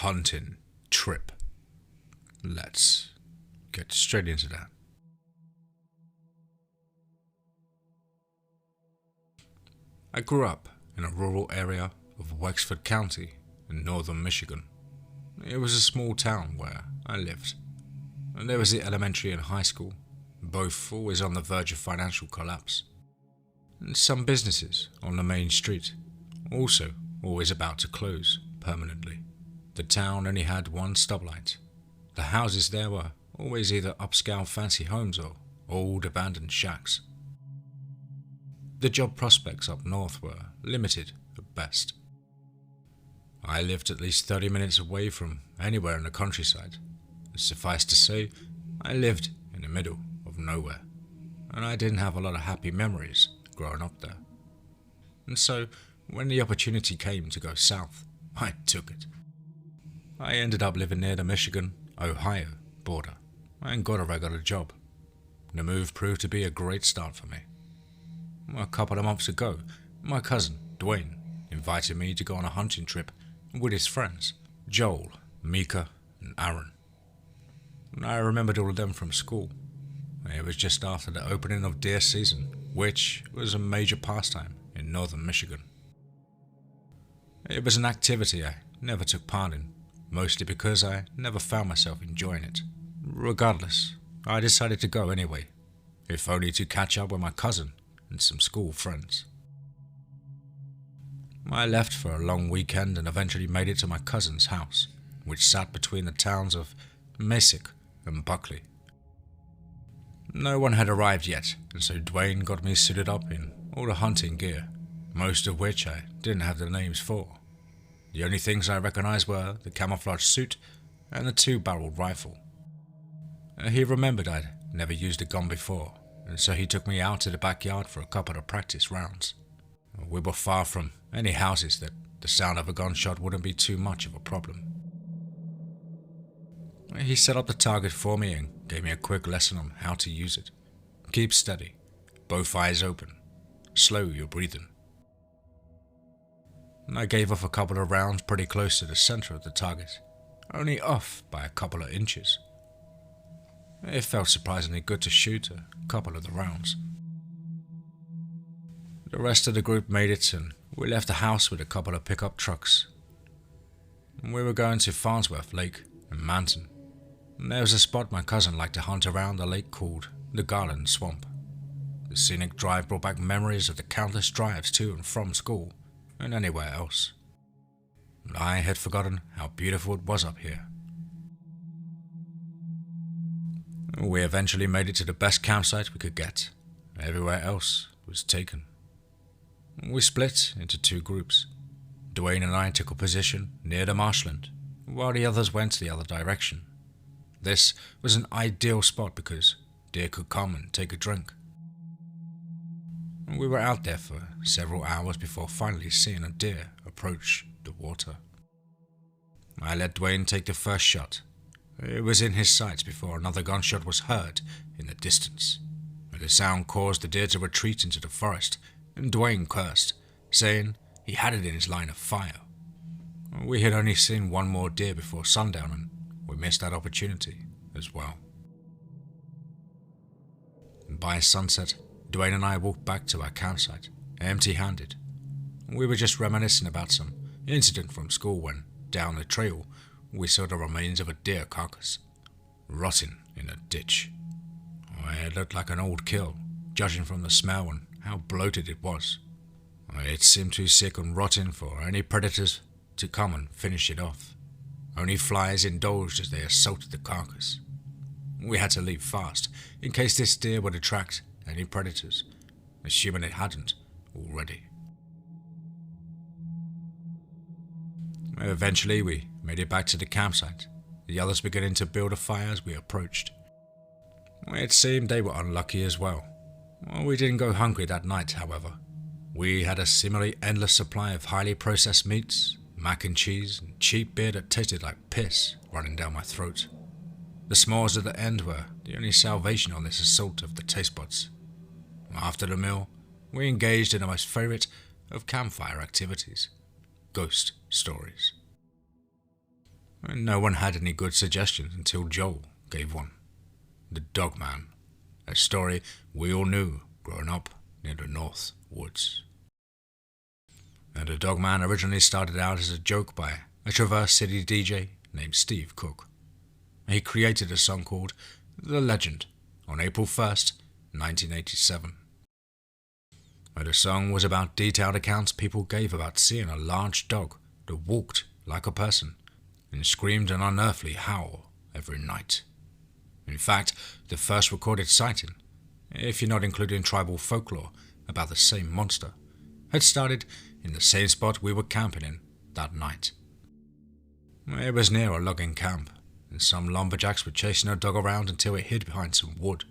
hunting trip. Let's get straight into that. I grew up in a rural area of Wexford County in northern Michigan. It was a small town where I lived, and there was the elementary and high school, both always on the verge of financial collapse, and some businesses on the main street, also always about to close permanently. The town only had one stoplight. The houses there were always either upscale fancy homes or old abandoned shacks. The job prospects up north were limited at best. I lived at least 30 minutes away from anywhere in the countryside. Suffice to say, I lived in the middle of nowhere, and I didn't have a lot of happy memories growing up there. And so, when the opportunity came to go south, I took it. I ended up living near the Michigan-Ohio border and got a regular job. The move proved to be a great start for me. A couple of months ago, my cousin, Dwayne, invited me to go on a hunting trip with his friends, Joel, Mika, and Aaron. I remembered all of them from school. It was just after the opening of deer season, which was a major pastime in northern Michigan. It was an activity I never took part in, mostly because I never found myself enjoying it. Regardless, I decided to go anyway, if only to catch up with my cousin and some school friends. I left for a long weekend and eventually made it to my cousin's house, which sat between the towns of Masick and Buckley. No one had arrived yet, and so Dwayne got me suited up in all the hunting gear, most of which I didn't have the names for. The only things I recognized were the camouflage suit and the 2-barreled rifle. He remembered I'd never used a gun before, and so he took me out to the backyard for a couple of practice rounds. We were far from any houses that the sound of a gunshot wouldn't be too much of a problem. He set up the target for me and gave me a quick lesson on how to use it. Keep steady, both eyes open, slow your breathing. I gave off a couple of rounds pretty close to the center of the target, only off by a couple of inches. It felt surprisingly good to shoot a couple of the rounds. The rest of the group made it and we left the house with a couple of pickup trucks. We were going to Farnsworth Lake and Mountain. There was a spot my cousin liked to hunt around the lake called the Garland Swamp. The scenic drive brought back memories of the countless drives to and from school and anywhere else. I had forgotten how beautiful it was up here. We eventually made it to the best campsite we could get. Everywhere else was taken. We split into 2 groups. Dwayne and I took a position near the marshland, while the others went the other direction. This was an ideal spot because deer could come and take a drink. We were out there for several hours before finally seeing a deer approach the water. I let Dwayne take the first shot. It was in his sights before another gunshot was heard in the distance. The sound caused the deer to retreat into the forest, and Dwayne cursed, saying he had it in his line of fire. We had only seen one more deer before sundown, and we missed that opportunity as well. By sunset, Dwayne and I walked back to our campsite, empty-handed. We were just reminiscing about some incident from school when, down the trail, we saw the remains of a deer carcass, rotting in a ditch. It looked like an old kill, judging from the smell and how bloated it was. It seemed too sick and rotten for any predators to come and finish it off. Only flies indulged as they assaulted the carcass. We had to leave fast, in case this deer would attract any predators, assuming it hadn't already. Eventually, we made it back to the campsite, the others beginning to build a fire as we approached. It seemed they were unlucky as well. We didn't go hungry that night, however. We had a seemingly endless supply of highly processed meats, mac and cheese, and cheap beer that tasted like piss running down my throat. The s'mores at the end were the only salvation on this assault of the taste buds. After the meal, we engaged in the most favorite of campfire activities, ghost stories. and no one had any good suggestions until Joel gave one. The Dogman, a story we all knew growing up near the North Woods. And the Dogman originally started out as a joke by a Traverse City DJ named Steve Cook. He created a song called The Legend on April 1st, 1987. The song was about detailed accounts people gave about seeing a large dog that walked like a person and screamed an unearthly howl every night. In fact, the first recorded sighting, if you're not including tribal folklore about the same monster, had started in the same spot we were camping in that night. It was near a logging camp, and some lumberjacks were chasing a dog around until it hid behind some wood.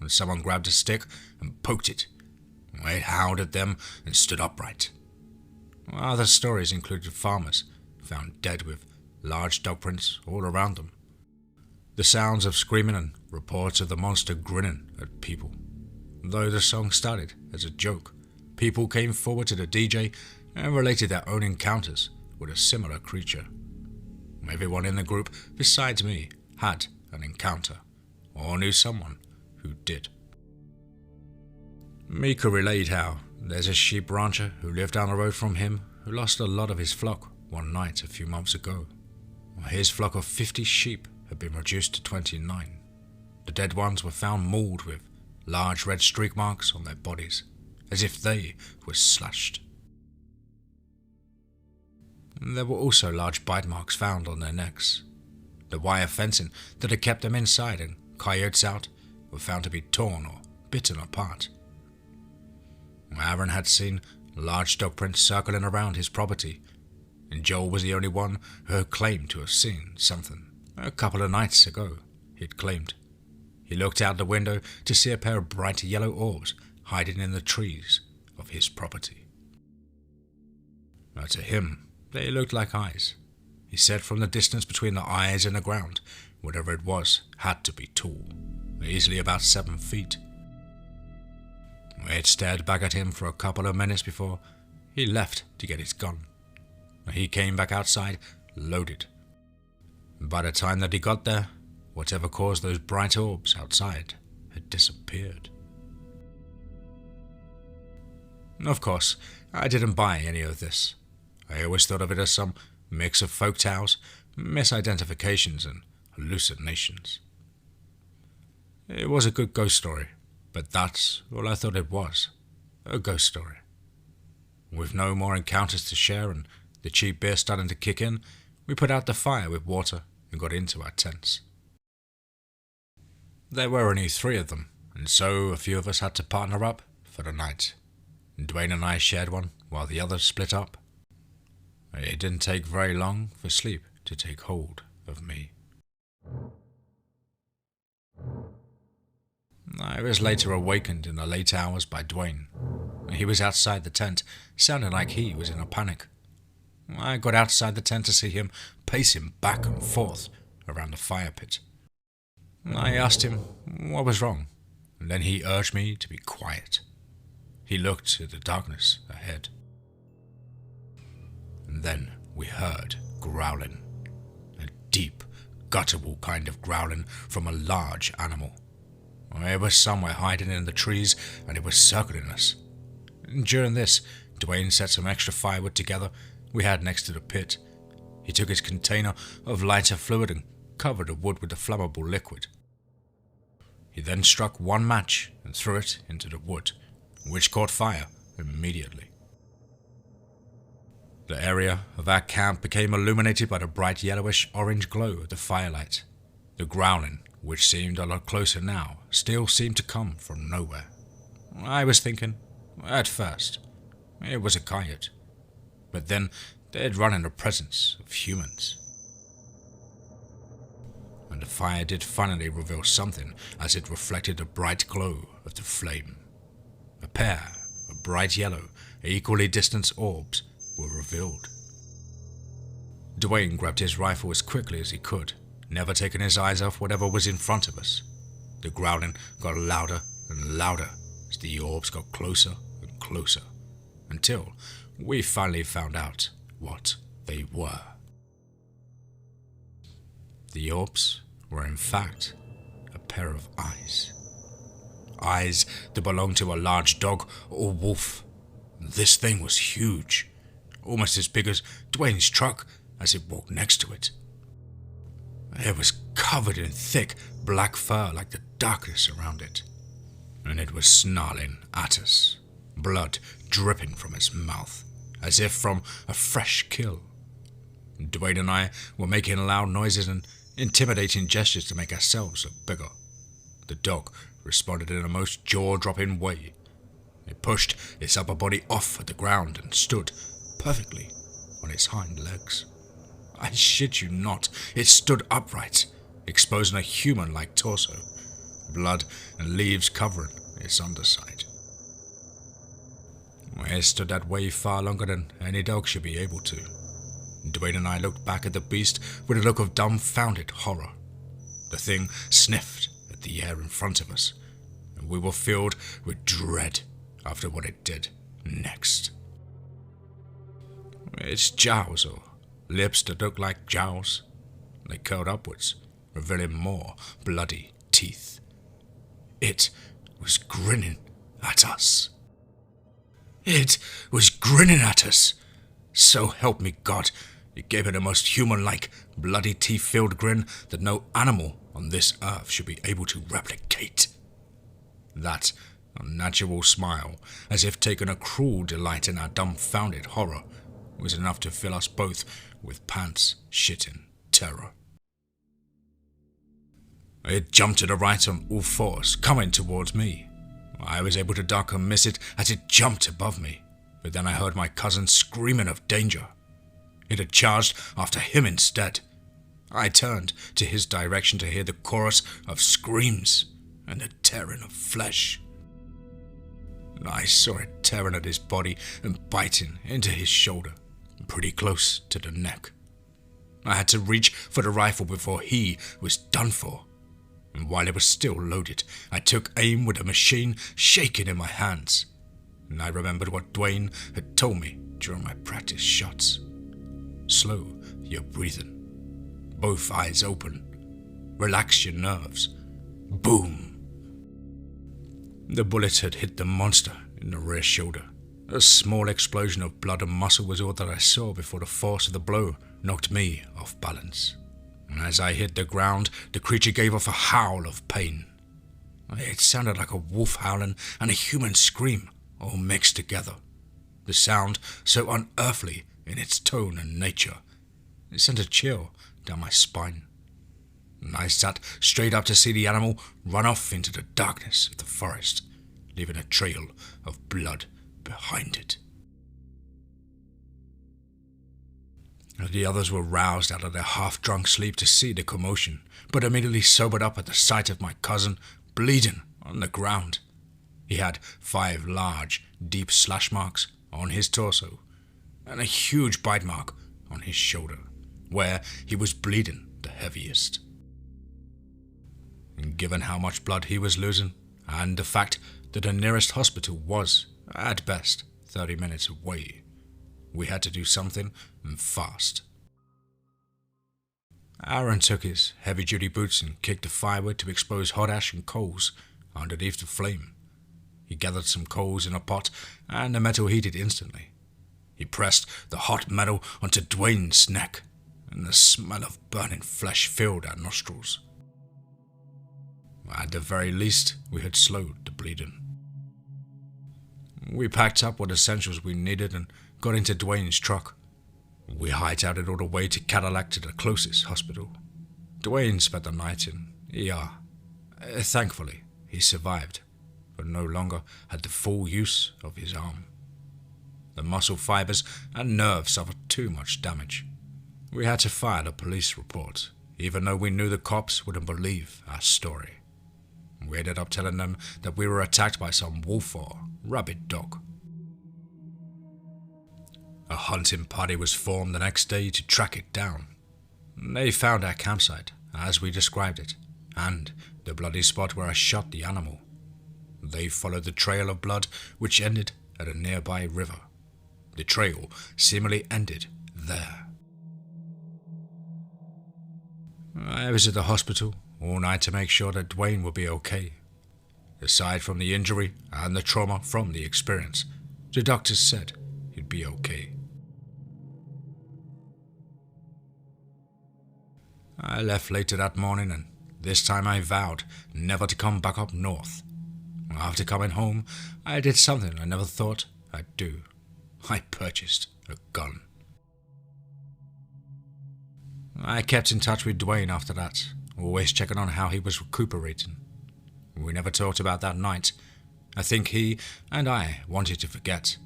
And someone grabbed a stick and poked it. It howled at them and stood upright. Other stories included farmers found dead with large dog prints all around them, the sounds of screaming and reports of the monster grinning at people. Though the song started as a joke, people came forward to the DJ and related their own encounters with a similar creature. Everyone in the group, besides me, had an encounter, or knew someone who did. Mika relayed how there's a sheep rancher who lived down the road from him who lost a lot of his flock one night a few months ago. His flock of 50 sheep had been reduced to 29. The dead ones were found mauled with large red streak marks on their bodies, as if they were slashed. There were also large bite marks found on their necks. The wire fencing that had kept them inside and coyotes out were found to be torn or bitten apart. Aaron had seen large dog prints circling around his property, and Joel was the only one who had claimed to have seen something. A couple of nights ago, he'd claimed. He looked out the window to see a pair of bright yellow orbs hiding in the trees of his property. To him, they looked like eyes. He said from the distance between the eyes and the ground, whatever it was had to be tall, easily about 7 feet. It stared back at him for a couple of minutes before he left to get his gun. He came back outside, loaded. By the time that he got there, whatever caused those bright orbs outside had disappeared. Of course, I didn't buy any of this. I always thought of it as some mix of folk tales, misidentifications, and hallucinations. It was a good ghost story, but that's all I thought it was, a ghost story. With no more encounters to share and the cheap beer starting to kick in, we put out the fire with water and got into our tents. There were only 3 of them, and so a few of us had to partner up for the night. Dwayne and I shared one while the others split up. It didn't take very long for sleep to take hold of me. I was later awakened in the late hours by Dwayne. He was outside the tent, sounding like he was in a panic. I got outside the tent to see him pacing back and forth around the fire pit. I asked him what was wrong, and then he urged me to be quiet. He looked at the darkness ahead. And then we heard growling, a deep, guttural kind of growling from a large animal. It was somewhere hiding in the trees, and it was circling us. During this, Dwayne set some extra firewood together we had next to the pit. He took his container of lighter fluid and covered the wood with the flammable liquid. He then struck one match and threw it into the wood, which caught fire immediately. The area of our camp became illuminated by the bright yellowish-orange glow of the firelight. The growling, which seemed a lot closer now, still seemed to come from nowhere. I was thinking, at first, it was a coyote, but then they had run in the presence of humans. And the fire did finally reveal something as it reflected the bright glow of the flame. A pair of bright yellow, equally distant orbs were revealed. Dwayne grabbed his rifle as quickly as he could, never taking his eyes off whatever was in front of us. The growling got louder and louder as the orbs got closer and closer, until we finally found out what they were. The orbs were in fact a pair of eyes. Eyes that belonged to a large dog or wolf. This thing was huge, almost as big as Dwayne's truck as it walked next to it. It was covered in thick black fur like the darkness around it, and it was snarling at us, blood dripping from its mouth, as if from a fresh kill. Dwayne and I were making loud noises and intimidating gestures to make ourselves look bigger. The dog responded in a most jaw-dropping way. It pushed its upper body off at the ground and stood perfectly on its hind legs. I shit you not, it stood upright, exposing a human-like torso, blood and leaves covering its underside. It stood that way far longer than any dog should be able to. Dwayne and I looked back at the beast with a look of dumbfounded horror. The thing sniffed at the air in front of us, and we were filled with dread after what it did next. Its jowls, or lips that looked like jowls, they curled upwards, revealing more bloody teeth. It was grinning at us. It was grinning at us. So help me God, it gave it a most human-like, bloody teeth-filled grin that no animal on this earth should be able to replicate. That unnatural smile, as if taking a cruel delight in our dumbfounded horror, was enough to fill us both with pants-shitting terror. It jumped to the right on all fours, coming towards me. I was able to duck and miss it as it jumped above me, but then I heard my cousin screaming of danger. It had charged after him instead. I turned to his direction to hear the chorus of screams and the tearing of flesh. I saw it tearing at his body and biting into his shoulder, pretty close to the neck. I had to reach for the rifle before he was done for, and while it was still loaded, I took aim with the machine shaking in my hands, and I remembered what Dwayne had told me during my practice shots. Slow your breathing, both eyes open, relax your nerves. Boom! The bullet had hit the monster in the rear shoulder. A small explosion of blood and muscle was all that I saw before the force of the blow knocked me off balance. And as I hit the ground, the creature gave off a howl of pain. It sounded like a wolf howling and a human scream, all mixed together. The sound so unearthly in its tone and nature, it sent a chill down my spine. And I sat straight up to see the animal run off into the darkness of the forest, leaving a trail of blood behind it. The others were roused out of their half-drunk sleep to see the commotion, but immediately sobered up at the sight of my cousin bleeding on the ground. He had 5 large, deep slash marks on his torso, and a huge bite mark on his shoulder, where he was bleeding the heaviest. And given how much blood he was losing, and the fact that the nearest hospital was, at best, 30 minutes away, we had to do something, and fast. Aaron took his heavy-duty boots and kicked the firewood to expose hot ash and coals underneath the flame. He gathered some coals in a pot, and the metal heated instantly. He pressed the hot metal onto Dwayne's neck, and the smell of burning flesh filled our nostrils. At the very least, we had slowed the bleeding. We packed up what essentials we needed and got into Dwayne's truck. We hightailed it all the way to Cadillac to the closest hospital. Dwayne spent the night in ER. Thankfully, he survived, but no longer had the full use of his arm. The muscle fibers and nerves suffered too much damage. We had to file a police report, even though we knew the cops wouldn't believe our story. We ended up telling them that we were attacked by some wolf or rabid dog. A hunting party was formed the next day to track it down. They found our campsite, as we described it, and the bloody spot where I shot the animal. They followed the trail of blood, which ended at a nearby river. The trail seemingly ended there. I was at the hospital all night to make sure that Dwayne would be okay. Aside from the injury and the trauma from the experience, the doctors said he'd be okay. I left later that morning, and this time I vowed never to come back up north. After coming home, I did something I never thought I'd do. I purchased a gun. I kept in touch with Dwayne after that, always checking on how he was recuperating. We never talked about that night. I think he and I wanted to forget,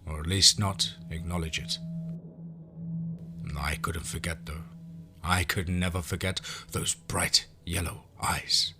or at least not acknowledge it. I couldn't forget though. I could never forget those bright yellow eyes.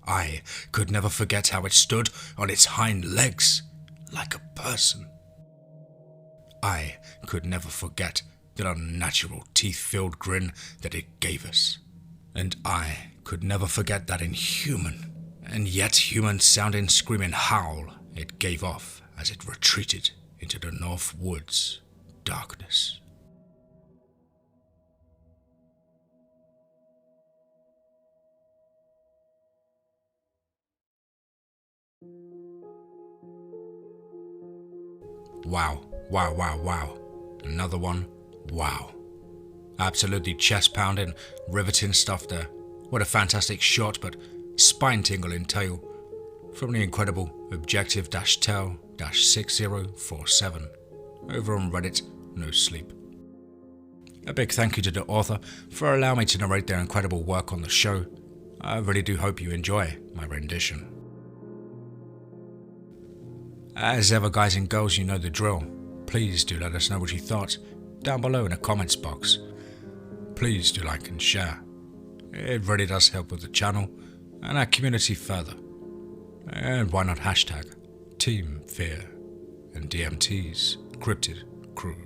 I could never forget how it stood on its hind legs like a person. I could never forget that unnatural teeth-filled grin that it gave us. And I could never forget that inhuman and yet human-sounding screaming howl it gave off as it retreated into the North Woods' darkness. Wow, wow, wow, wow. Another one, wow. Absolutely chest-pounding, riveting stuff there. What a fantastic short but spine-tingling tale from the incredible Objective-Tell-6047 over on Reddit, No Sleep. A big thank you to the author for allowing me to narrate their incredible work on the show. I really do hope you enjoy my rendition. As ever, guys and girls, you know the drill. Please do let us know what you thought down below in the comments box. Please do like and share. It really does help with the channel and our community further. And why not hashtag TeamFEAR and DMT's Cryptid Crew.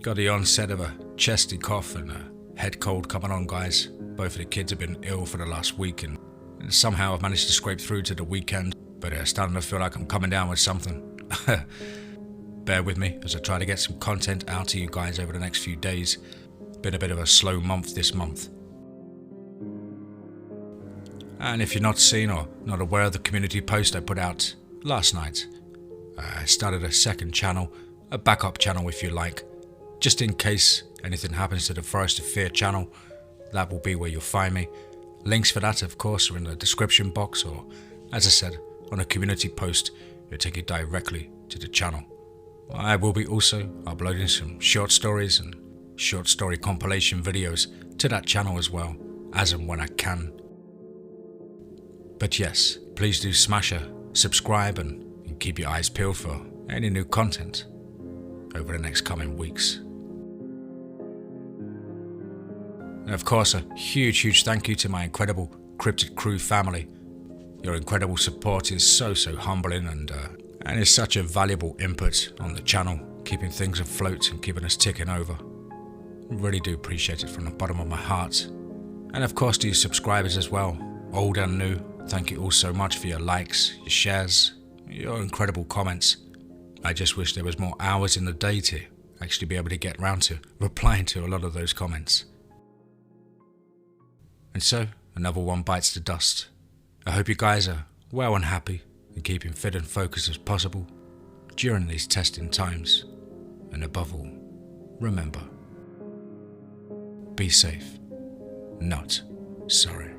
Got the onset of a chesty cough and a head cold coming on, guys. Both of the kids have been ill for the last week, and somehow I've managed to scrape through to the weekend, but starting to feel like I'm coming down with something. Bear with me as I try to get some content out to you guys over the next few days. Been a bit of a slow month this month. And if you're not seen or not aware of the community post I put out last night, I started a second channel, a backup channel if you like, just in case anything happens to the Forest of Fear channel. That will be where you'll find me. Links for that, of course, are in the description box, or as I said, on a community post, it'll take you directly to the channel. I will be also uploading some short stories and short story compilation videos to that channel as well, as and when I can. But yes, please do smash a subscribe and keep your eyes peeled for any new content over the next coming weeks. And of course, a huge thank you to my incredible Cryptid Crew family. Your incredible support is so humbling and is such a valuable input on the channel, keeping things afloat and keeping us ticking over. Really do appreciate it from the bottom of my heart. And of course to you subscribers as well, old and new, thank you all so much for your likes, your shares, your incredible comments. I just wish there was more hours in the day to actually be able to get round to replying to a lot of those comments. And so, another one bites the dust. I hope you guys are well and happy and keeping fit and focused as possible during these testing times. And above all, remember, be safe, not sorry.